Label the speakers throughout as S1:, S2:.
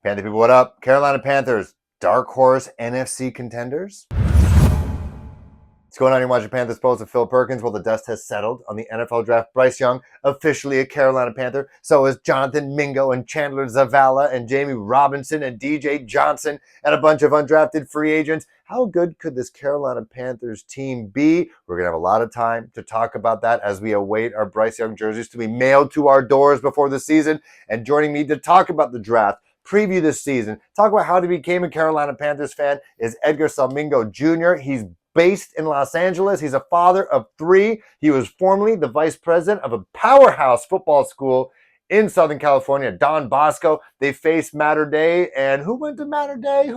S1: Panther people, what up? Carolina Panthers, dark horse NFC contenders? What's going on? You're watching Panthers Post with Phil Perkins. Well, the dust has settled on the NFL draft. Bryce Young, officially a Carolina Panther. So is Jonathan Mingo and Chandler Zavala and Jamie Robinson and DJ Johnson and a bunch of undrafted free agents. How good could this Carolina Panthers team be? We're going to have a lot of time to talk about that as we await our Bryce Young jerseys to be mailed to our doors before the season. And joining me to talk about the draft, preview this season, talk about how he became a Carolina Panthers fan is Edgar Salmingo Jr. He's based in Los Angeles. He's a father of three. He was formerly the vice president of a powerhouse football school in Southern California, Don Bosco. They faced Mater Day. And who went to Mater Day?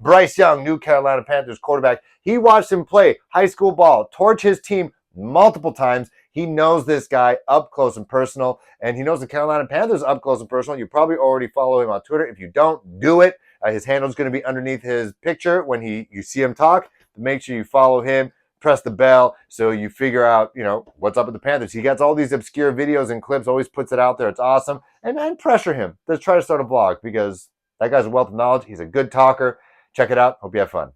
S1: Bryce Young, new Carolina Panthers quarterback. He watched him play high school ball, torch his team multiple times. He knows this guy up close and personal, and he knows the Carolina Panthers up close and personal. You probably already follow him on Twitter. If you don't, do it. His handle is going to be underneath his picture when you see him talk. Make sure you follow him, press the bell, so you figure out, what's up with the Panthers. He gets all these obscure videos and clips, always puts it out there. It's awesome. And then pressure him to try to start a vlog because that guy's a wealth of knowledge. He's a good talker. Check it out. Hope you have fun.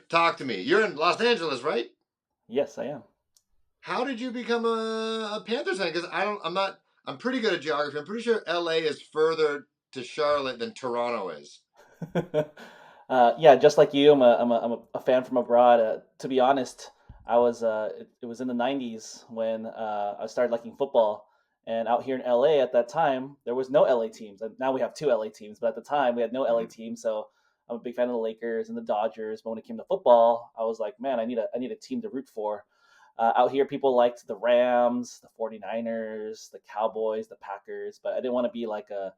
S1: Talk to me. You're in Los Angeles, right?
S2: Yes, I am.
S1: How did you become a Panthers fan? Because I'm pretty good at geography. I'm pretty sure LA is further to Charlotte than Toronto is.
S2: Yeah, just like you, I'm a fan from abroad. To be honest, it was in the '90s when I started liking football, and out here in LA at that time there was no LA teams. And now we have two LA teams, but at the time we had no LA teams. So I'm a big fan of the Lakers and the Dodgers. But when it came to football, I was like, man, I need a team to root for. Out here, people liked the Rams, the 49ers, the Cowboys, the Packers, but I didn't want to be like a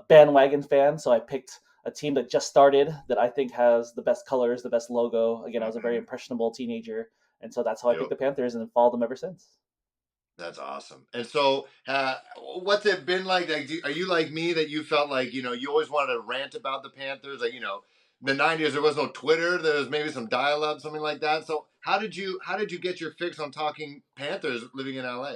S2: bandwagon fan, so I picked a team that just started that I think has the best colors, the best logo. Again, I was a very impressionable teenager, and so that's how I picked the Panthers and followed them ever since.
S1: That's awesome. And so, what's it been like? Are you like me that you felt like you always wanted to rant about the Panthers? Like the '90s, there was no Twitter. There was maybe some dial-up, something like that. So how did you get your fix on talking Panthers living in LA?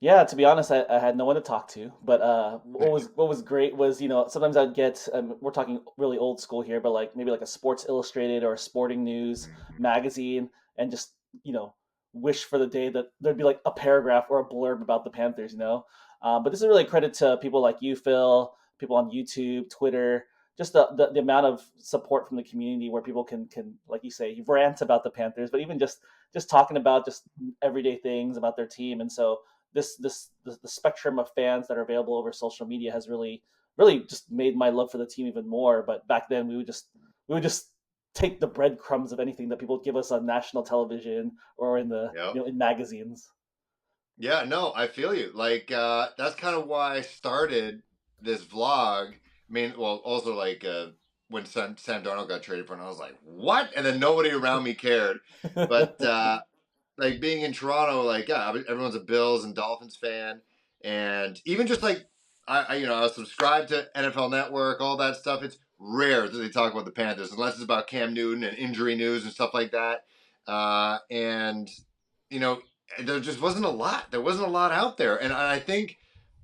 S2: Yeah, to be honest, I had no one to talk to. But what was great was sometimes I'd get we're talking really old school here, but like maybe like a Sports Illustrated or a Sporting News magazine, and just you know wish for the day that there'd be like a paragraph or a blurb about the Panthers. But this is really a credit to people like you, Phil, people on YouTube, Twitter, just the amount of support from the community where people can like you say rant about the Panthers, but even just talking about just everyday things about their team. And so the spectrum of fans that are available over social media has really just made my love for the team even more. But back then we would just take the breadcrumbs of anything that people give us on national television or in the
S1: Yep.
S2: in magazines.
S1: Yeah, no, I feel you. Like that's kind of why I started this vlog. I mean, well, also like when Sam Darnold got traded for, and I was like, "What?" And then nobody around me cared. But like being in Toronto, like yeah, everyone's a Bills and Dolphins fan, and even just like I was subscribed to NFL Network, all that stuff. It's rare that they talk about the Panthers unless it's about Cam Newton and injury news and stuff like that. And you know, there just wasn't a lot. There wasn't a lot out there, and I think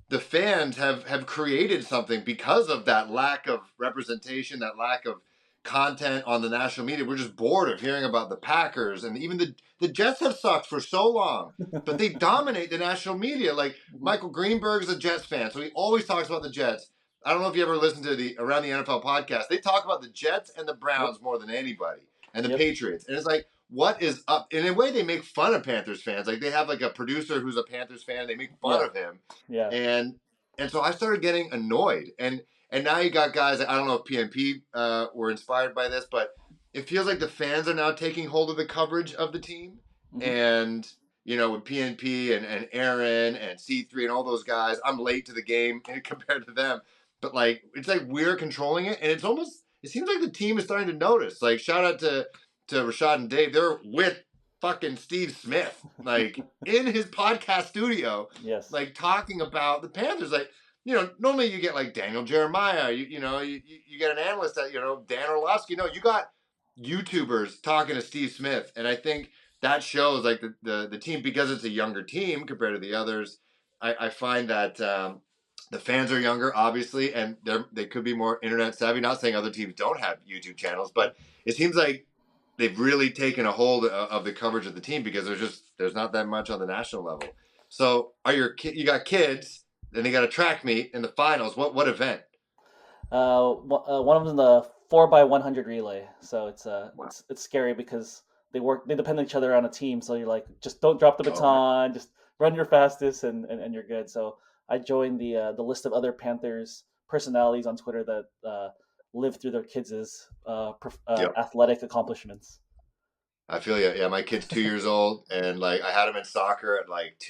S1: the fans have created something because of that lack of representation, that lack of content on the national media. We're just bored of hearing about the Packers, and even the Jets have sucked for so long, but they dominate the national media. Like Michael Greenberg is a Jets fan, so he always talks about the Jets. I don't know if you ever listened to the Around the NFL podcast. They talk about the Jets and the
S2: Yep.
S1: Browns more than anybody, and the
S2: Yep.
S1: Patriots. And it's like, what is up? In a way, they make fun of Panthers fans. Like they have like a producer who's a Panthers fan. They make fun
S2: Yeah.
S1: of him,
S2: Yeah.
S1: and so I started getting annoyed. And now you got guys. I don't know if PNP were inspired by this, but it feels like the fans are now taking hold of the coverage of the team.
S2: Hmm.
S1: And with PNP and Aaron and C3 and all those guys, I'm late to the game compared to them. But like it's like we're controlling it, and it seems like the team is starting to notice. Like shout out to Rashad and Dave. They're with fucking Steve Smith, like in his podcast studio,
S2: Yes.
S1: like talking about the Panthers. Like, normally you get like Daniel Jeremiah, you get an analyst that, Dan Orlovsky. No, you got YouTubers talking to Steve Smith. And I think that shows like the team, because it's a younger team compared to the others. I find that the fans are younger, obviously, and they could be more internet savvy. Not saying other teams don't have YouTube channels, but it seems like they've really taken a hold of the coverage of the team because there's not that much on the national level. So, you got kids, then they got a track meet in the finals. What event?
S2: One of them the 4x100 relay. So
S1: Wow.
S2: it's scary because they depend on each other on a team. So you're like, just don't drop the
S1: Oh,
S2: baton, just run your fastest, and you're good. So I joined the list of other Panthers personalities on Twitter that live through their kids'
S1: yep.
S2: athletic accomplishments.
S1: I feel you. Yeah, my kid's 2 years old, and like I had him in soccer at like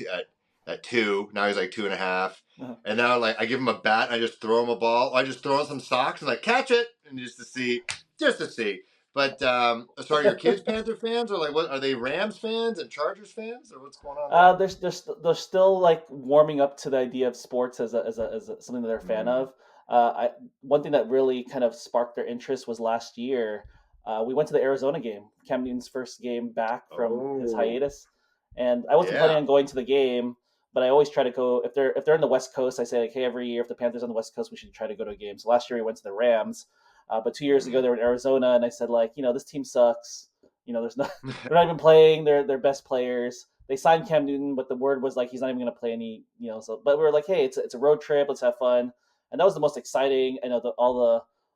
S1: at 2. Now he's like 2.5,
S2: Uh-huh.
S1: and now like I give him a bat, and I just throw him a ball. I just throw him some socks and like catch it, and just to see. But so are your kids Panther fans, or like what are they Rams fans and Chargers fans, or what's going on there?
S2: They're still like warming up to the idea of sports as something that they're a fan
S1: Mm.
S2: of. One thing that really kind of sparked their interest was last year. We went to the Arizona game, Cam Newton's first game back from his
S1: Oh,
S2: hiatus, and I wasn't planning
S1: yeah.
S2: on going to the game, but I always try to go if they're in the West Coast. I say like, hey, every year if the Panthers on the West Coast, we should try to go to a game. So last year we went to the Rams, but 2 years ago
S1: Mm.
S2: they were in Arizona, and I said like, this team sucks. There's no they're not even playing their best players. They signed Cam Newton, but the word was like he's not even going to play any. So but we were like, hey, it's a road trip. Let's have fun, and that was the most exciting. I know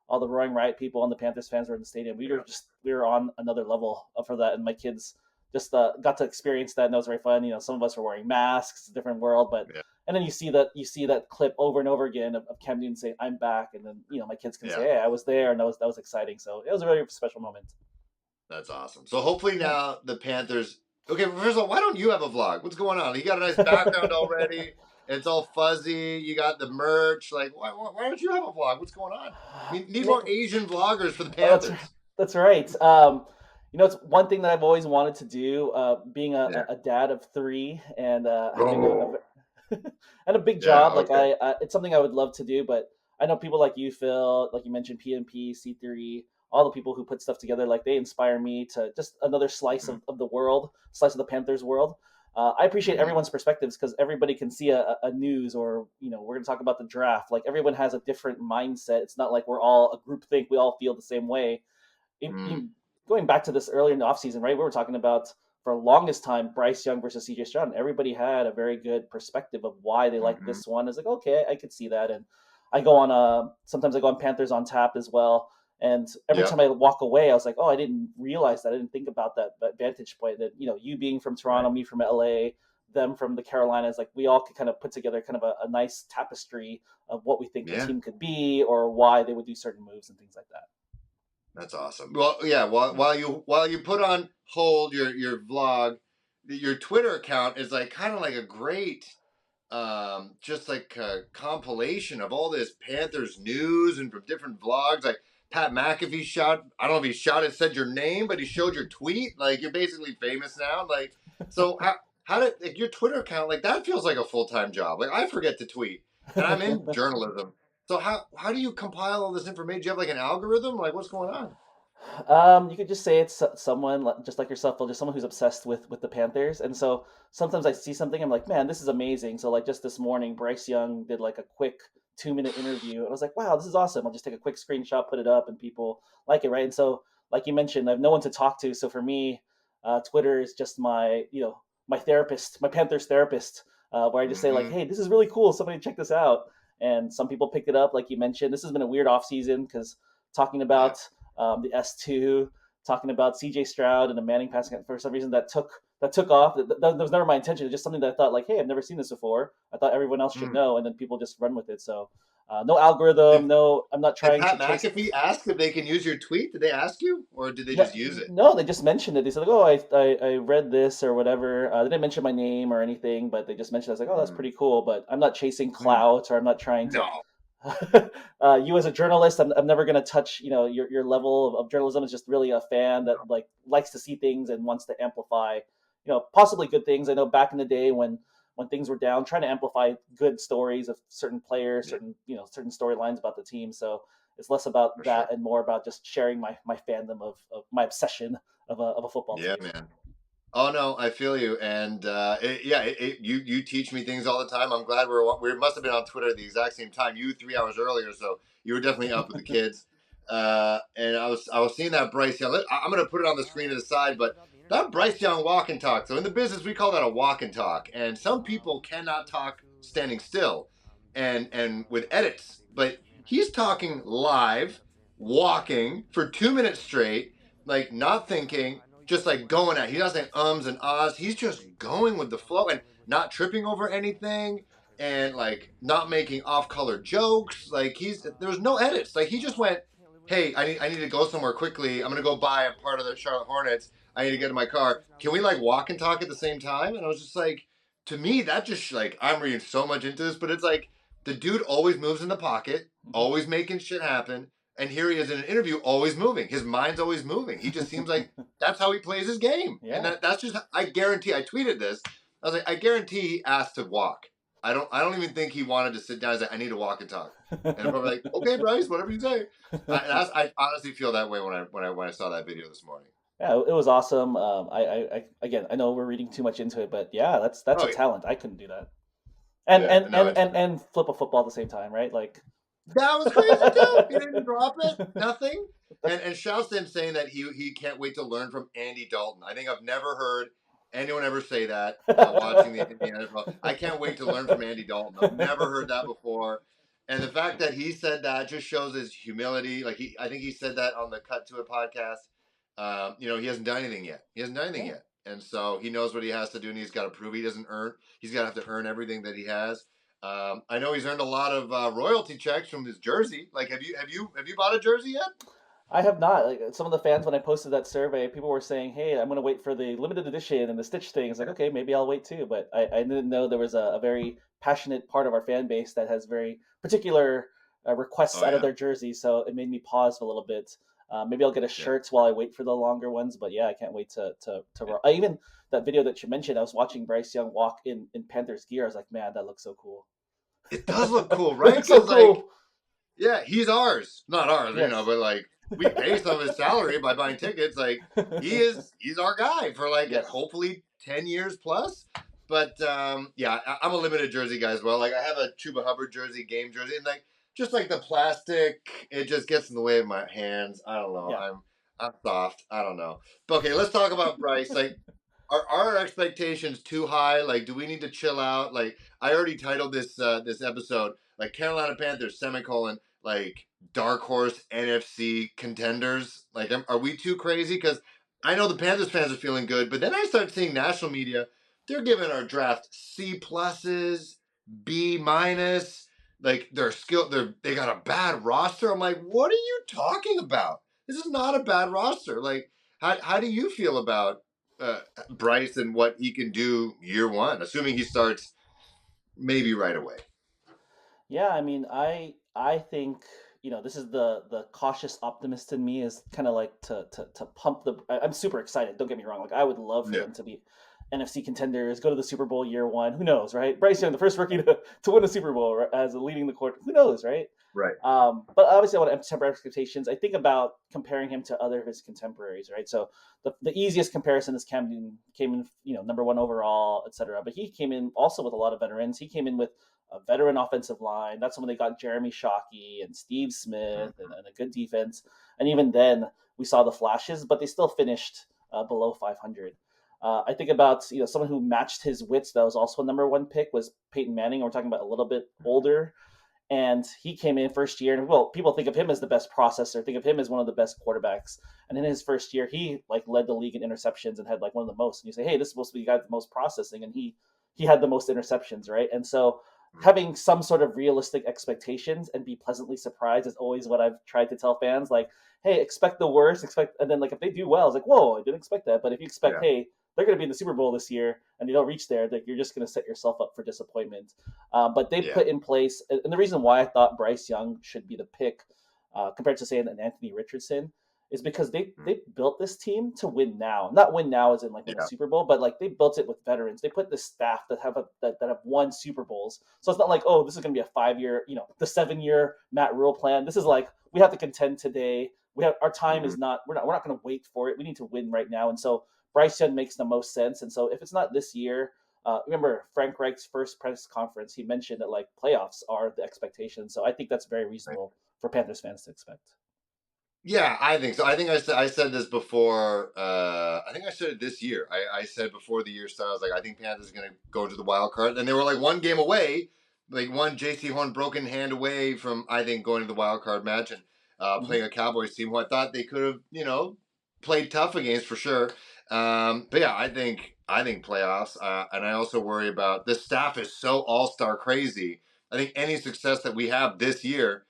S2: all the roaring riot people and the Panthers fans were in the stadium. We were on another level for that, and my kids just got to experience that, and that was very fun. Some of us were wearing masks. It's a different world, but
S1: Yeah,
S2: and then you see that clip over and over again of Cam Newton saying, "I'm back," and then my kids can say,
S1: yeah.
S2: "Hey, I was there," and that was exciting. So it was a very special moment.
S1: That's awesome. So hopefully
S2: Yeah.
S1: now the Panthers. Okay, first of all, why don't you have a vlog? What's going on? You got a nice background already. It's all fuzzy. You got the merch. Like, why don't you have a vlog? What's going on? We need
S2: Yeah,
S1: more Asian vloggers for the
S2: oh,
S1: Panthers.
S2: that's right. It's one thing that I've always wanted to do. Being
S1: Yeah.
S2: a dad of three and having
S1: Oh.
S2: and a big
S1: Yeah.
S2: job, like
S1: Okay.
S2: it's something I would love to do. But I know people like you, Phil, like you mentioned, PNP, C3, all the people who put stuff together. Like they inspire me to just another slice
S1: Mm-hmm.
S2: of the world, slice of the Panthers world. I appreciate
S1: Mm-hmm.
S2: everyone's perspectives because everybody can see a news or we're going to talk about the draft. Like everyone has a different mindset. It's not like we're all a group think. We all feel the same way.
S1: Mm-hmm.
S2: Going back to this earlier in the offseason, right? We were talking about for the longest time Bryce Young versus CJ Stroud. And everybody had a very good perspective of why they like
S1: Mm-hmm.
S2: this one. It's like, okay, I could see that. And sometimes I go on Panthers on Tap as well. And every time
S1: Yep.
S2: I walk away, I was like, oh, I didn't realize that. I didn't think about that vantage point that, you being from Toronto,
S1: Right.
S2: me from LA, them from the Carolinas, like we all could kind of put together kind of a nice tapestry of what we think the
S1: Yeah.
S2: team could be or why they would do certain moves and things like that.
S1: That's awesome. Well, yeah. While you put on hold your vlog, your Twitter account is like kind of like a great just like a compilation of all this Panthers news and from different vlogs. Like Pat McAfee I don't know if he said your name, but he showed your tweet. Like you're basically famous now. Like, so how did like, your Twitter account, like that feels like a full-time job. Like I forget to tweet and I'm in journalism. So how do you compile all this information? Do you have like an algorithm? Like what's going on?
S2: You could just say it's someone just like yourself, or just someone who's obsessed with the Panthers. And so sometimes I see something, I'm like, man, this is amazing. So like just this morning, Bryce Young did like a quick 2-minute interview, and I was like, wow, this is awesome. I'll just take a quick screenshot, put it up, and people like it, right? And so, like you mentioned, I have no one to talk to. So for me, Twitter is just my therapist, my Panthers therapist, where I just say like,
S1: Mm-hmm.
S2: hey, this is really cool. Somebody check this out. And some people picked it up, like you mentioned. This has been a weird off season because talking
S1: Yeah.
S2: about the S2, talking about CJ Stroud and the Manning passing. For some reason, that took off. That was never my intention. It's just something that I thought, like, hey, I've never seen this before. I thought everyone else should
S1: Mm.
S2: know, and then people just run with it. So, no algorithm.
S1: Did
S2: No, I'm not
S1: did
S2: trying to
S1: Pat
S2: chase.
S1: McAfee ask if they can use your tweet? Did they ask you, or did they
S2: No,
S1: just use it?
S2: no, they just mentioned it. They said like, "Oh, I read this or whatever." They didn't mention my name or anything, but they just mentioned. I was like, "Oh, that's
S1: Mm.
S2: pretty cool." But I'm not chasing
S1: Mm.
S2: clout, or I'm not trying to.
S1: No.
S2: You as a journalist, I'm never going to touch your level of journalism. Is just really a fan that like likes to see things and wants to amplify possibly good things. I know back in the day when things were down, trying to amplify good stories of certain players,
S1: Yeah,
S2: certain storylines about the team. So it's less about
S1: for
S2: that
S1: sure.
S2: and more about just sharing my fandom of my obsession of a football
S1: Yeah,
S2: team.
S1: man. Oh no, I feel you, and you teach me things all the time. I'm glad we must have been on Twitter at the exact same time. You 3 hours earlier, so you were definitely up with the kids. And I was seeing that Bryce Young. I'm gonna put it on the screen to the side, but that Bryce Young walk and talk. So in the business, we call that a walk and talk, and some people cannot talk standing still, and with edits, but he's talking live, walking for 2 minutes straight, like not thinking, just like going at. He doesn't ums and ahs. He's just going with the flow and not tripping over anything and like not making off-color jokes. Like there was no edits. Like he just went, "Hey, I need to go somewhere quickly. I'm gonna go buy a part of the Charlotte Hornets. I need to get in my car. Can we like walk and talk at the same time?" And I was just like, to me, that just like I'm reading so much into this, but it's like the dude always moves in the pocket, always making shit happen. And here he is in an interview, always moving. His mind's always moving. He just seems like that's how he plays his game.
S2: Yeah.
S1: And that's just, I guarantee, I tweeted this. I was like, I guarantee he asked to walk. I don't even think he wanted to sit down and say, I need to walk and talk. And I'm probably like, okay, Bryce, whatever you say. I honestly feel that way when I saw that video this morning.
S2: Yeah, it was awesome. I again, I know we're reading too much into it, but yeah, that's
S1: Oh
S2: a
S1: yeah.
S2: talent. I couldn't do that. And
S1: Yeah,
S2: and
S1: no,
S2: and and, and flip a football at the same time, right? Like
S1: that was crazy too. He didn't drop it, nothing. And shouts to him saying that he can't wait to learn from Andy Dalton. I think I've never heard anyone ever say that watching the NFL. I can't wait to learn from Andy Dalton. I've never heard that before. And the fact that he said that just shows his humility. Like I think he said that on the Cut to It podcast. He hasn't done anything yet. He hasn't done anything yet, and so he knows what he has to do, and he's got to prove he doesn't earn. He's got to have to earn everything that he has. I know he's earned a lot of royalty checks from his jersey. Like, have you bought a jersey yet?
S2: I have not. Like some of the fans, when I posted that survey, people were saying, "Hey, I'm going to wait for the limited edition and the Stitch thing." It's like, okay, maybe I'll wait too. But I didn't know there was a very passionate part of our fan base that has very particular requests
S1: Oh
S2: out of
S1: yeah,
S2: their jerseys. So it made me pause a little bit. Maybe I'll get a
S1: yeah.
S2: shirt while I wait for the longer ones. But yeah, I can't wait to. I even that video that you mentioned, I was watching Bryce Young walk in Panthers gear. I was like, man, that looks so cool.
S1: It does look cool,
S2: It
S1: right?
S2: looks so
S1: Because like,
S2: cool.
S1: yeah, he's ours, not ours,
S2: Yes.
S1: but like we pay some of his salary by buying tickets. Like he's our guy for like
S2: Yes.
S1: hopefully 10 years plus. But yeah, I'm a limited jersey guy as well. Like I have a Chuba Hubbard jersey, game jersey, and like just like the plastic, it just gets in the way of my hands. I don't know.
S2: Yeah.
S1: I'm soft. I don't know. But okay, let's talk about Bryce. Like, are our expectations too high? Like, do we need to chill out? Like, I already titled this episode like Carolina Panthers semicolon like dark horse NFC contenders. Like, are we too crazy? Because I know the Panthers fans are feeling good, but then I start seeing national media. They're giving our draft C pluses, B minus. Like they're skill. They got a bad roster. I'm like, what are you talking about? This is not a bad roster. Like, how do you feel about Bryce and what he can do year one, assuming he starts maybe right away?
S2: Yeah, I mean, I think this is the cautious optimist in me is kind of like to pump the. I'm super excited. Don't get me wrong. Like I would love for
S1: Yeah.
S2: them to be NFC contenders, go to the Super Bowl year one. Who knows, right? Bryce Young, the first rookie to win a Super Bowl right, as a leading the court. Who knows, right?
S1: Right.
S2: But obviously, I want to temper expectations. I think about comparing him to other of his contemporaries, right? So the easiest comparison is Cam Newton came in, number one overall, et cetera. But he came in also with a lot of veterans. He came in with a veteran offensive line. That's when they got Jeremy Shockey and Steve Smith and a good defense. And even then, we saw the flashes, but they still finished below 500. I think about someone who matched his wits. That was also a number one pick was Peyton Manning. We're talking about a little bit older, and he came in first year. And well, people think of him as the best processor. Think of him as one of the best quarterbacks. And in his first year, he like led the league in interceptions and had like one of the most. And you say, hey, this is supposed to be the guy with the most processing, and he had the most interceptions, right? And so having some sort of realistic expectations and be pleasantly surprised is always what I've tried to tell fans. Like, hey, expect the worst, and then like if they do well, it's like, whoa, I didn't expect that. But if you expect,
S1: Yeah.
S2: hey, they're going to be in the Super Bowl this year and they don't reach there, that you're just going to set yourself up for disappointment. But they put in place, and the reason why I thought Bryce Young should be the pick compared to say an Anthony Richardson is because they built this team to win now. Not win now as in like win a Super Bowl, but like they built it with veterans. They put the staff that have that have won Super Bowls. So it's not like, oh, this is going to be a 5-year, the 7-year Matt Rule plan. This is like we have to contend today. We have our time is not we're not going to wait for it. We need to win right now. And so Bryce Young makes the most sense. And so if it's not this year, remember Frank Reich's first press conference, he mentioned that like playoffs are the expectation. So I think that's very reasonable for Panthers fans to expect.
S1: Yeah, I think so. I think I said this before. I think I said it this year. I said before the year started, I was like, I think Panthers are going to go to the wild card, and they were like one game away, like one JC Horn broken hand away from I think going to the wild card match and
S2: Mm-hmm.
S1: playing a Cowboys team who I thought they could have played tough against for sure. But yeah, I think playoffs, and I also worry about the staff is so all star crazy. I think any success that we have this year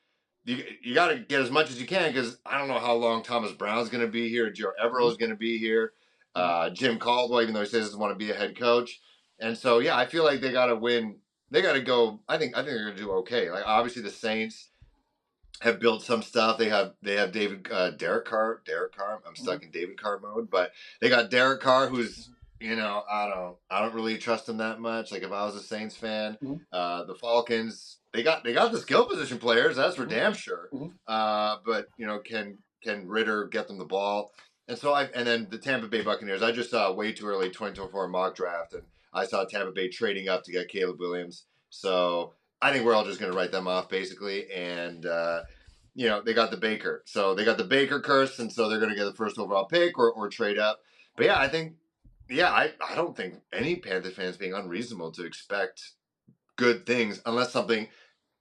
S1: you got to get as much as you can because I don't know how long Thomas Brown's going to be here. Joe Evero
S2: Mm-hmm.
S1: is going to be here.
S2: Mm-hmm.
S1: Jim Caldwell, even though he says he doesn't want to be a head coach, and so yeah, I feel like they got to win. They got to go. I think they're going to do okay. Like obviously the Saints have built some stuff. They have David Derek Carr. Derek Carr. I'm
S2: Mm-hmm.
S1: stuck in David Carr mode, but they got Derek Carr, who's I don't really trust him that much. Like if I was a Saints fan,
S2: Mm-hmm.
S1: the Falcons they got the skill position players. That's for
S2: Mm-hmm.
S1: damn sure.
S2: Mm-hmm.
S1: But can Ritter get them the ball? And then the Tampa Bay Buccaneers. I just saw way too early 2024 mock draft, and I saw Tampa Bay trading up to get Caleb Williams. So I think we're all just going to write them off basically, and they got the Baker, so they got the Baker curse, and so they're going to get the first overall pick or trade up. But yeah, I don't think any Panther fans being unreasonable to expect good things unless something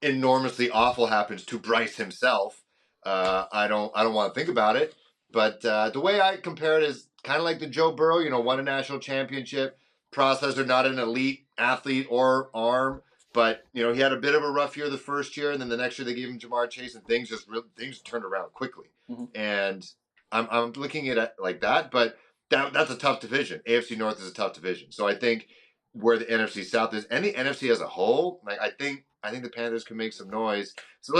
S1: enormously awful happens to Bryce himself. I don't want to think about it, but the way I compare it is kind of like the Joe Burrow, won a national championship. Processor, not an elite athlete or arm, but he had a bit of a rough year the first year, and then the next year they gave him Jamar Chase, and things turned around quickly.
S2: Mm-hmm.
S1: And I'm looking at it like that, but that's a tough division. AFC North is a tough division, so I think where the NFC South is and the NFC as a whole, like I think the Panthers can make some noise. So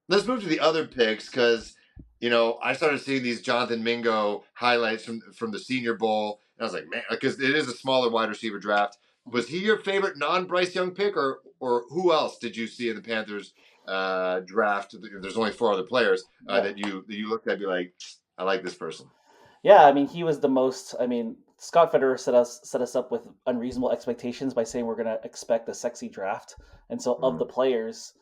S1: let's move to the other picks because I started seeing these Jonathan Mingo highlights from the Senior Bowl, and I was like, man, because it is a smaller wide receiver draft.
S2: Mm-hmm.
S1: Was he your favorite non-Bryce Young pick, or who else did you see in the Panthers draft? There's only 4 other players
S2: Yeah.
S1: that you looked at and be like, I like this person.
S2: Yeah, I mean, he was the most. I mean, Scott Federer set us up with unreasonable expectations by saying we're going to expect a sexy draft, and so of the
S1: Mm.
S2: players,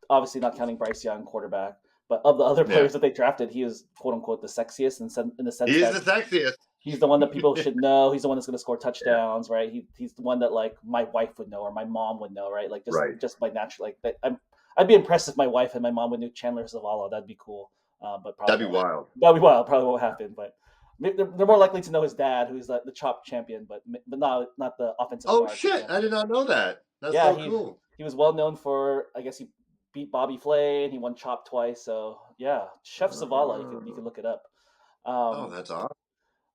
S2: obviously not counting Bryce Young, quarterback, but of the other
S1: Yeah,
S2: players that they drafted, he was quote unquote the sexiest in the sense
S1: he's
S2: that
S1: the sexiest.
S2: he's the one that people should know. He's the one that's going to score
S1: Yeah,
S2: touchdowns, right? He's the one that like my wife would know or my mom would know, right? Like just
S1: right.
S2: just by natural like that. I'd be impressed if my wife and my mom would know Chandler Zavala. That'd be cool. But probably
S1: That'd be
S2: won't.
S1: wild.
S2: That'd be wild. Probably won't happen. But they're more likely to know his dad, who's the chop champion, but not the offensive
S1: Oh
S2: guard, for
S1: shit! I
S2: example.
S1: did not know that. That's
S2: Yeah,
S1: so
S2: he
S1: cool.
S2: he was well known for I guess he beat Bobby Flay and he won chop twice. So yeah, Chef Zavala. You could look it up.
S1: Oh,
S2: Um,
S1: that's awesome.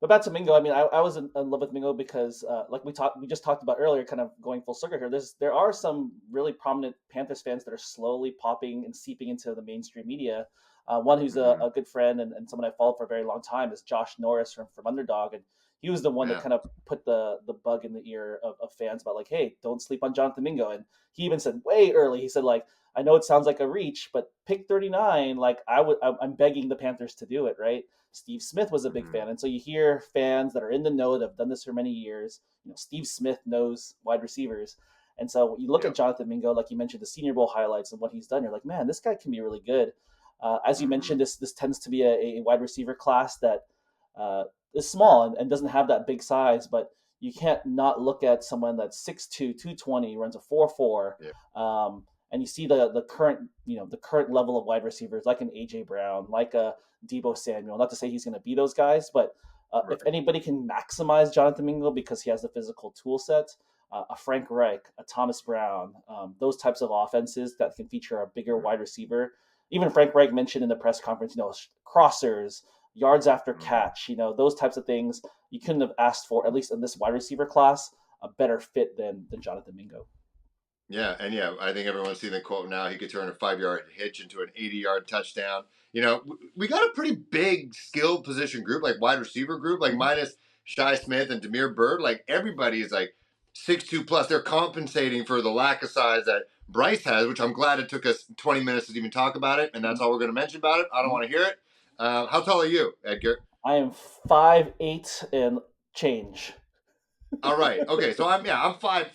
S2: but back to Mingo, I mean, I was in love with Mingo because, like we just talked about earlier, kind of going full circle here. There are some really prominent Panthers fans that are slowly popping and seeping into the mainstream media. One who's
S1: Mm-hmm.
S2: a good friend and someone I followed for a very long time is Josh Norris from Underdog, and he was the one that
S1: Yeah.
S2: kind of put the bug in the ear of fans about like, hey, don't sleep on Jonathan Mingo. And he even said way early, he said like, I know it sounds like a reach, but pick 39, like I'm begging the Panthers to do it, right? Steve Smith was a big
S1: Mm-hmm.
S2: fan. And so you hear fans that are in the know that have done this for many years. Steve Smith knows wide receivers. And so when you look at
S1: Yep.
S2: Jonathan Mingo, like you mentioned, the Senior Bowl highlights and what he's done, you're like, man, this guy can be really good. As you
S1: Mm-hmm.
S2: mentioned, this tends to be a wide receiver class that uh, is small and doesn't have that big size, but you can't not look at someone that's 6'2", 220, runs a 4.4,
S1: Yeah.
S2: and you see the current the current level of wide receivers like an AJ Brown, like a Debo Samuel. Not to say he's going to be those guys, but if
S1: Right.
S2: anybody can maximize Jonathan Mingo because he has the physical tool set, a Frank Reich, a Thomas Brown, those types of offenses that can feature a bigger
S1: Mm-hmm.
S2: wide receiver. Even Frank Reich mentioned in the press conference, crossers, yards after
S1: Mm-hmm.
S2: catch, those types of things you couldn't have asked for, at least in this wide receiver class, a better fit than Jonathan Mingo.
S1: Yeah, and yeah, I think everyone's seen the quote now. He could turn a 5-yard hitch into an 80-yard touchdown. We got a pretty big skilled position group, like wide receiver group, like
S2: Mm-hmm.
S1: minus Shy Smith and Demir Bird. Like everybody is like 6'2" plus. They're compensating for the lack of size that Bryce has, which I'm glad it took us 20 minutes to even talk about it, and that's all we're going to mention about it. I don't
S2: Mm-hmm.
S1: want to hear it. How tall are you, Edgar?
S2: I am 5'8" and change.
S1: All right. Okay. So I'm 5'10",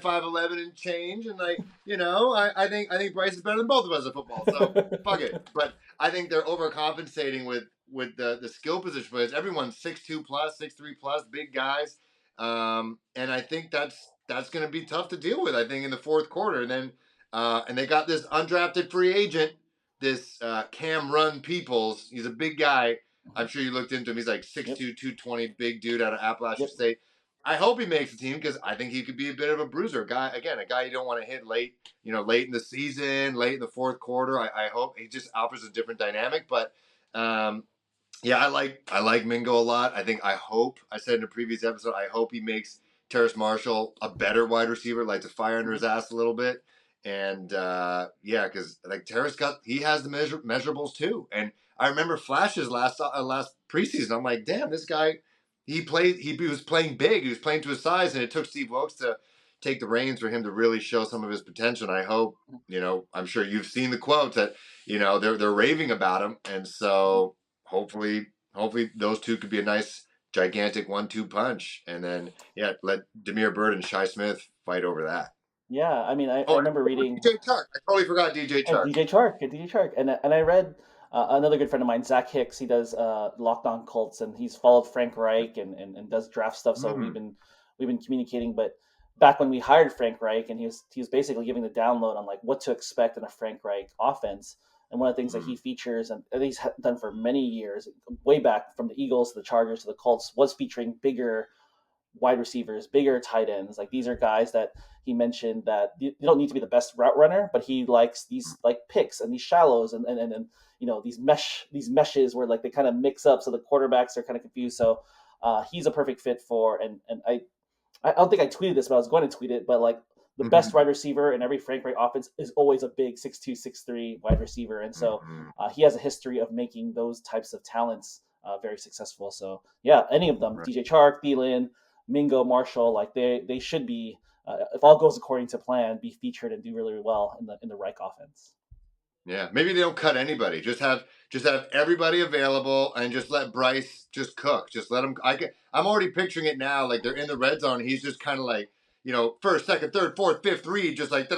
S1: 5'11" and change, and I think Bryce is better than both of us at football. So fuck it. But I think they're overcompensating with the skill position players. Everyone's 6'2" plus, 6'3" plus, big guys, and I think that's going to be tough to deal with. I think in the fourth quarter, and they got this undrafted free agent, this Cam Run Peoples. He's a big guy. I'm sure you looked into him. He's like 6'2",
S2: Yep.
S1: 220, big dude out of Appalachia
S2: Yep.
S1: State. I hope he makes the team because I think he could be a bit of a bruiser guy. Again, a guy you don't want to hit late, late in the season, late in the fourth quarter. I hope he just offers a different dynamic. But yeah, I like Mingo a lot. I said in a previous episode, I hope he makes Terrace Marshall a better wide receiver, like to fire under his ass a little bit. And yeah, because like Terrace he has the measurables too. And I remember flashes last preseason. I'm like, damn, this guy, he was playing big. He was playing to his size, and it took Steve Wilkes to take the reins for him to really show some of his potential. And I hope, I'm sure you've seen the quotes that they're raving about him, and so hopefully those two could be a nice gigantic 1-2 punch, and then yeah, let Demir Bird and Shai Smith fight over that.
S2: Yeah, I mean, I
S1: Oh,
S2: remember reading
S1: DJ Chark. I totally forgot DJ
S2: and
S1: Chark.
S2: DJ Chark, and DJ Chark, and I read another good friend of mine, Zach Hicks. He does Locked On Colts, and he's followed Frank Reich and does draft stuff. So
S1: Mm,
S2: we've been communicating. But back when we hired Frank Reich, and he was basically giving the download on like what to expect in a Frank Reich offense. And one of the things that he
S1: mm,
S2: features, and he's done for many years, way back from the Eagles to the Chargers to the Colts, was featuring bigger wide receivers, bigger tight ends. Like these are guys that he mentioned that you don't need to be the best route runner, but he likes these like picks and these shallows and these meshes where like they kind of mix up, so the quarterbacks are kind of confused. So he's a perfect fit for and I don't think I tweeted this, but I was going to tweet it. But like the best
S1: mm,
S2: wide receiver in every Frank Reich offense is always a big 6'2", 6'3" wide receiver, and so
S1: mm,
S2: he has a history of making those types of talents very successful. So yeah, any of them,
S1: right.
S2: DJ Chark, Thielen, Mingo, Marshall, like they should be, if all goes according to plan, be featured and do really, really well in the Reich offense.
S1: Yeah, maybe they don't cut anybody. Just have everybody available and just let Bryce just cook. Just let him. I'm already picturing it now. Like they're in the red zone. He's just kind of like first, second, third, fourth, fifth read, just like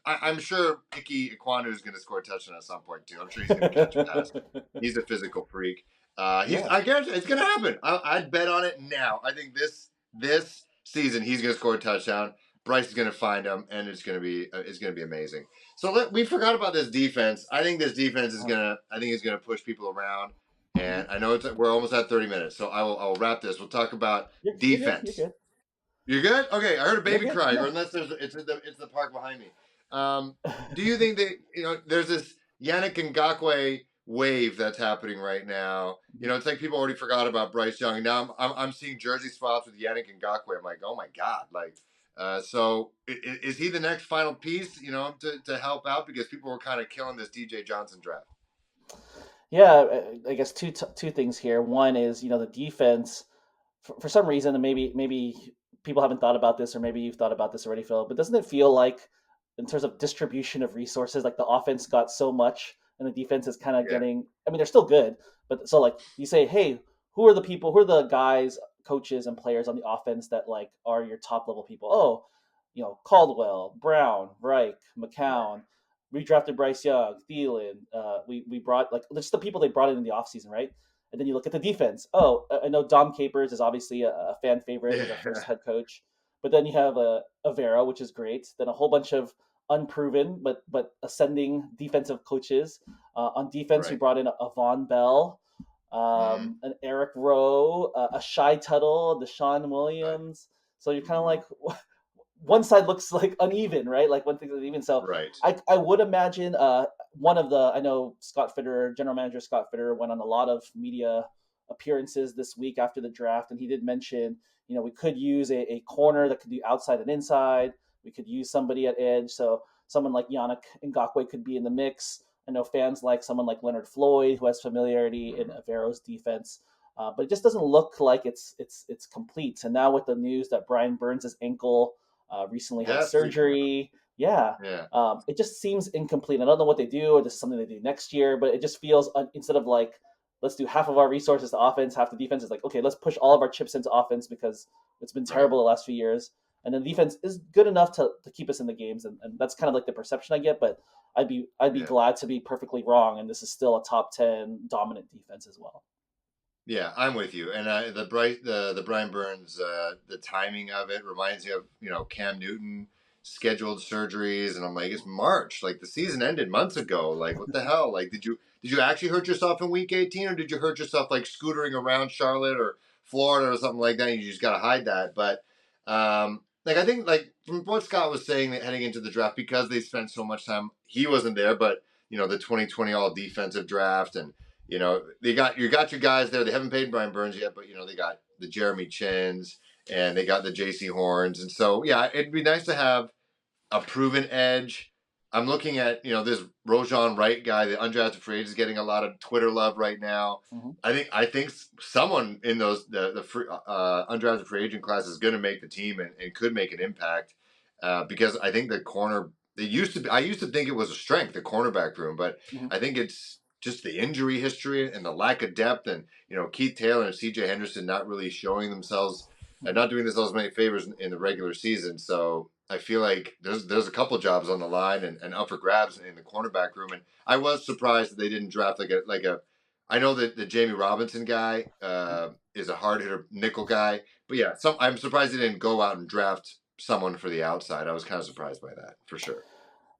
S1: I'm sure Icky Ikwanu is going to score a touchdown at some point too. I'm sure he's going to catch a pass. He's a physical freak.
S2: Yeah.
S1: I guess it's going to happen. I'd bet on it now. I think this season he's going to score a touchdown. Bryce is going to find him, and it's going to be amazing. So we forgot about this defense. I think this defense is gonna. I think it's gonna push people around. And I know we're almost at 30 minutes, so I will wrap this. We'll talk about
S2: You're good. You're
S1: defense.
S2: good.
S1: You're good. Okay, I heard a
S2: Yeah,
S1: baby
S2: yeah,
S1: crying, or
S2: yeah.
S1: unless it's the park behind me. Do you think that there's this Yannick Ngakwe wave that's happening right now? It's like people already forgot about Bryce Young. And now I'm seeing jersey swaps with Yannick Ngakwe. I'm like, oh my god, like. So is he the next final piece, to help out, because people were kind of killing this DJ Johnson draft?
S2: Yeah, I guess two things here. One is the defense for some reason, and maybe people haven't thought about this, or maybe you've thought about this already, Phil. But doesn't it feel like, in terms of distribution of resources, like the offense got so much, and the defense is kind of
S1: Yeah,
S2: getting? I mean, they're still good, but so like you say, hey, who are the guys, coaches, and players on the offense that like are your top level people? Oh, Caldwell, Brown, Reich,
S1: right,
S2: McCown. We drafted Bryce Young, Thielen. We brought like just the people they brought in the offseason, right? And then you look at the defense. Oh, I know Dom Capers is obviously a fan favorite as a first
S1: yeah,
S2: head coach, but then you have a Vera, which is great. Then a whole bunch of unproven but ascending defensive coaches. On defense, we
S1: right,
S2: brought in a Von Bell,
S1: mm,
S2: an Eric Rowe, a Shy Tuttle, Deshaun
S1: right,
S2: Williams. So you're kind of
S1: mm,
S2: like, one side looks like uneven, right? Like one thing's uneven. So
S1: right,
S2: I would imagine one of the I know Scott Fitterer, general manager Scott Fitterer, went on a lot of media appearances this week after the draft, and he did mention we could use a corner that could do outside and inside. We could use somebody at edge, so someone like Yannick Ngakwe could be in the mix. I know fans like someone like Leonard Floyd, who has familiarity in
S1: mm,
S2: Avero's defense. But it just doesn't look like it's complete. And now with the news that Brian Burns' ankle recently had
S1: yes,
S2: surgery. Yeah,
S1: yeah,
S2: it just seems incomplete. I don't know what they do, or this is something they do next year, but it just feels instead of like let's do half of our resources to offense, half the defense. Is like, okay, let's push all of our chips into offense because it's been
S1: Right.
S2: terrible the last few years. And then defense is good enough to keep us in the games, and that's kind of like the perception I get. But I'd be
S1: Yeah.
S2: glad to be perfectly wrong, and this is still a top 10 dominant defense as well.
S1: Yeah, I'm with you. And the Brian Burns, the timing of it reminds me of Cam Newton scheduled surgeries, and I'm like, it's March, like the season ended months ago. Like, what the hell? Like, did you actually hurt yourself in week 18, or did you hurt yourself like scootering around Charlotte or Florida or something like that? And you just got to hide that. But like I think like from what Scott was saying that heading into the draft, because they spent so much time, he wasn't there, but the 2020 all defensive draft and you got your guys there. They haven't paid Brian Burns yet, but they got the Jeremy Chins and they got the JC Horns, and so yeah, it'd be nice to have a proven edge. I'm looking at this Rojan Wright guy, the undrafted free agent, is getting a lot of Twitter love right now.
S2: Mm-hmm.
S1: I think someone in the free, undrafted free agent class is going to make the team and could make an impact because I think the corner. It used to be. I used to think it was a strength, the cornerback room, but
S2: Mm-hmm.
S1: I think it's just the injury history and the lack of depth, and Keith Taylor and C.J. Henderson not really showing themselves and not doing themselves many favors in the regular season. So I feel like there's a couple jobs on the line and up for grabs in the cornerback room. And I was surprised that they didn't draft like a. I know that the Jamie Robinson guy is a hard hitter nickel guy, but yeah, I'm surprised they didn't go out and draft someone for the outside. I was kind of surprised by that for sure.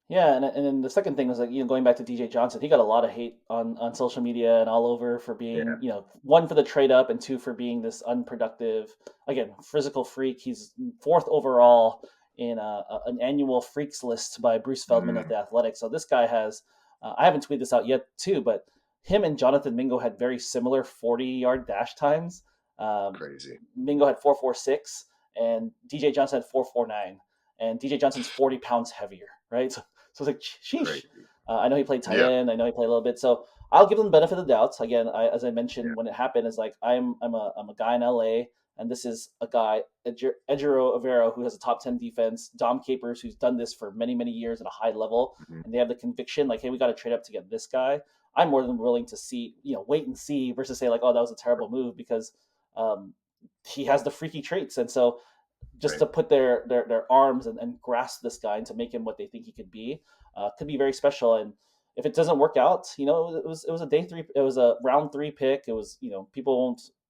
S2: Yeah, and then the second thing was like going back to DJ Johnson, he got a lot of hate on social media and all over for being
S1: Yeah.
S2: one for the trade up and two for being this unproductive again physical freak. He's fourth overall in an annual freaks list by Bruce Feldman of
S1: Mm,
S2: the Athletic. So this guy has I haven't tweeted this out yet too, but him and Jonathan Mingo had very similar 40-yard dash times. Um,
S1: crazy.
S2: Mingo had 4.46 and DJ Johnson had 4.49, and DJ Johnson's 40 pounds heavier, right? So it's like, sheesh.
S1: Crazy.
S2: I know he played tight
S1: Yeah.
S2: end. I know he played a little bit. So I'll give him the benefit of the doubt. Again, as I
S1: Yeah.
S2: mentioned when it happened, is like I'm a guy in LA, and this is a guy Edgero Avero who has a top 10 defense. Dom Capers who's done this for many years at a high level,
S1: Mhm.
S2: and they have the conviction like, hey, we got to trade up to get this guy. I'm more than willing to see wait and see versus say like, oh, that was a terrible move because um, he has the freaky traits, and so just
S1: Right.
S2: to put their arms and grasp this guy and to make him what they think he could be very special. And if it doesn't work out, it was a day three, it was a round three pick. It was people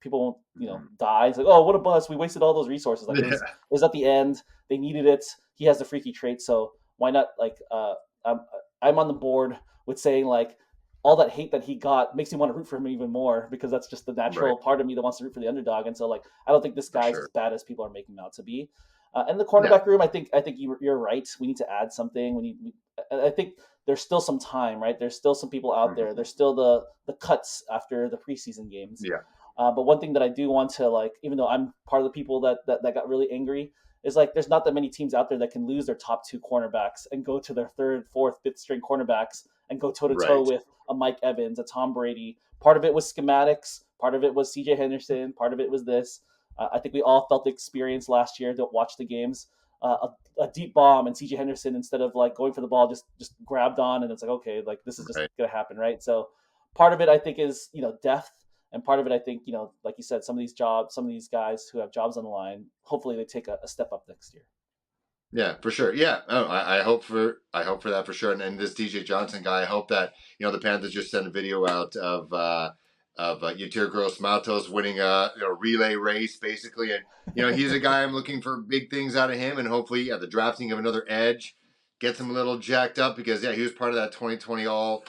S2: won't
S1: Mhm.
S2: die. It's like, oh, what a bust, we wasted all those resources. Like it was at the end, they needed it. He has the freaky trait, so why not? Like I'm I'm on the board with saying like all that hate that he got makes me want to root for him even more because that's just the
S1: Right.
S2: natural part of me that wants to root for the underdog. And so like I don't think this
S1: For
S2: guy's as
S1: sure.
S2: bad as people are making him out to be. And the
S1: Yeah.
S2: cornerback room, I think you're right. We need to add something. I think there's still some time, right? There's still some people out there.
S1: Mhm.
S2: There's still the cuts after the preseason games.
S1: Yeah.
S2: But one thing that I do want to like, even though I'm part of the people that got really angry, is like there's not that many teams out there that can lose their top two cornerbacks and go to their third, fourth, fifth string cornerbacks and go toe to toe
S1: Right.
S2: with a Mike Evans, a Tom Brady. Part of it was schematics. Part of it was C.J. Henderson. Part of it was this. I think we all felt the experience last year. Don't watch the games. A deep bomb and C.J. Henderson, instead of like going for the ball, just grabbed on, and it's like, okay, like this is just
S1: Right.
S2: gonna happen, right? So part of it I think is depth, and part of it I think like you said, some of these guys who have jobs on the line, hopefully they take a step up next year.
S1: Yeah, for sure. Yeah, oh, I hope for that for sure. And this DJ Johnson guy, I hope that the Panthers just sent a video out of Yatir Gross Matos winning a relay race basically, and he's a guy I'm looking for big things out of him, and hopefully the drafting of another edge gets him a little jacked up because he was part of that 2020 all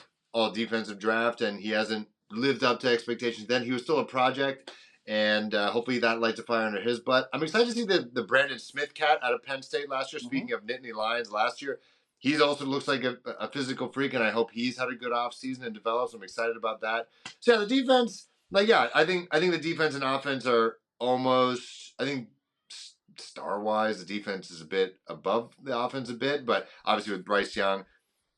S1: defensive draft, and he hasn't lived up to expectations. Then he was still a project, and hopefully that lights a fire under his butt. I'm excited to see the Brandon Smith cat out of Penn State last year.
S2: Mm-hmm.
S1: Speaking of Nittany Lions last year, he's also looks like a physical freak, and I hope he's had a good offseason and develops. I'm excited about that. So yeah, the defense, like I think the defense and offense are almost. I think star wise, the defense is a bit above the offense a bit, but obviously with Bryce Young,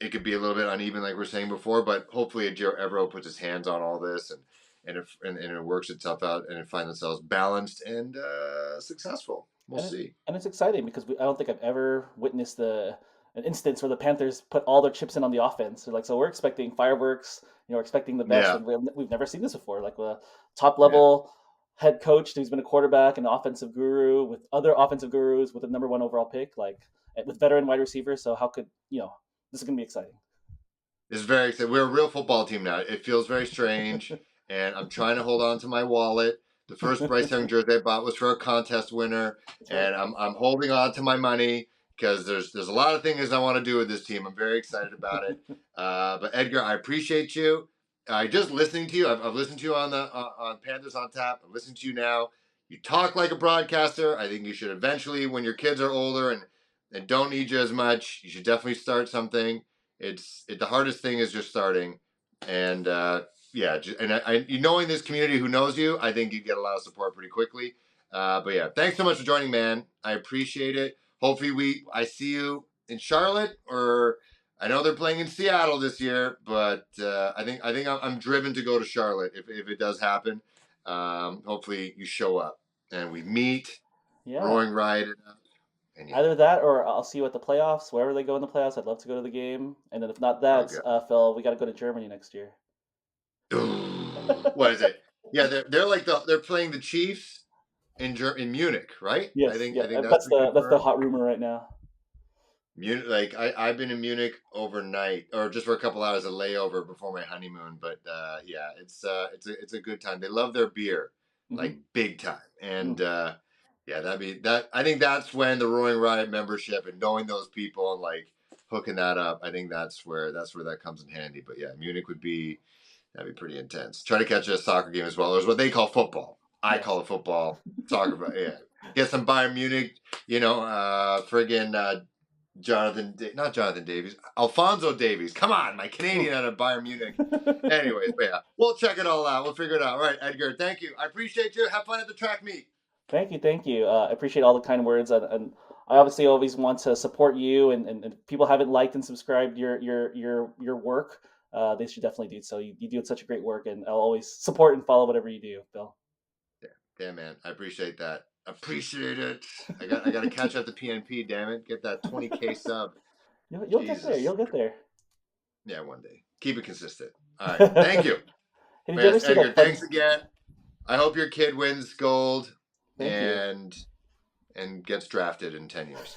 S1: it could be a little bit uneven, like we are saying before. But hopefully, Evero puts his hands on all this and it works itself out and it finds themselves balanced and successful. We'll
S2: and it,
S1: see.
S2: and it's exciting because I don't think I've ever witnessed the an instance where the Panthers put all their chips in on the offense. They're like, so we're expecting fireworks, we're expecting the best,
S1: Yeah,
S2: and we've never seen this before. Like a top
S1: yeah.
S2: level head coach who's been a quarterback and offensive guru with other offensive gurus with a number one overall pick, like with veteran wide receivers. So how could this is gonna be exciting.
S1: It's very exciting. We're a real football team now. It feels very strange, and I'm trying to hold on to my wallet. The first Bryce Young jersey I bought was for a contest winner,
S2: That's right.
S1: and I'm holding on to my money because there's a lot of things I want to do with this team. I'm very excited about it. But Edgar, I appreciate you. I just listening to you. I've listened to you on Panthers on Tap. I'm listening to you now. You talk like a broadcaster. I think you should eventually, when your kids are older and don't need you as much, you should definitely start something. The hardest thing is just starting, and yeah, and knowing this community who knows you, I think you get a lot of support pretty quickly. But yeah, thanks so much for joining, man. I appreciate it. Hopefully, I see you in Charlotte, or I know they're playing in Seattle this year, but I think I'm driven to go to Charlotte if it does happen. Hopefully, you show up and we meet,
S2: Yeah.
S1: roaring riot, and yeah,
S2: Either that or I'll see you at the playoffs, wherever they go in the playoffs. I'd love to go to the game. And then if not
S1: oh
S2: that,
S1: god.
S2: Phil, we got to go to Germany next year.
S1: What is it? Yeah, they're like they're playing the Chiefs in Munich, right? I
S2: Yes,
S1: think
S2: yeah,
S1: I think that's
S2: that's
S1: been
S2: the
S1: confirmed.
S2: hot rumor right now.
S1: Munich, like I've been in Munich overnight or just for a couple hours of layover before my honeymoon, but yeah, it's a good time. They love their beer
S2: Hmm.
S1: like big time, and
S2: Mm.
S1: yeah, that'd be that. I think that's when the Roaring Riot membership and knowing those people and like hooking that up. I think that's where that comes in handy. But yeah, Munich would be that'd be pretty intense. Try to catch a soccer game as well. There's what they call football. I
S2: Yes.
S1: call it football. Soccer, but yeah. Get some Bayern Munich, friggin' not Jonathan Davies, Alfonso Davies. Come on, my Canadian out of Bayern Munich. Anyways, but yeah, we'll check it all out. We'll figure it out. All right, Edgar, thank you. I appreciate you. Have fun at the track meet.
S2: Thank you, thank you. I appreciate all the kind words, and I obviously always want to support you. And if people haven't liked and subscribed your work, they should definitely do so. You do such a great work, and I'll always support and follow whatever you do, Bill.
S1: Yeah, yeah, man. I appreciate that. Appreciate it. I got to catch up to PNP. Damn it, get that 20K sub.
S2: You'll get there.
S1: Jesus.
S2: You'll get there.
S1: Yeah, one day. Keep it consistent. All right. Thank you.
S2: Hey, did you ever
S1: Yes,
S2: see
S1: Edgar,
S2: that funny?
S1: thanks again. I hope your kid wins gold
S2: Thank you.
S1: and gets drafted in 10 years.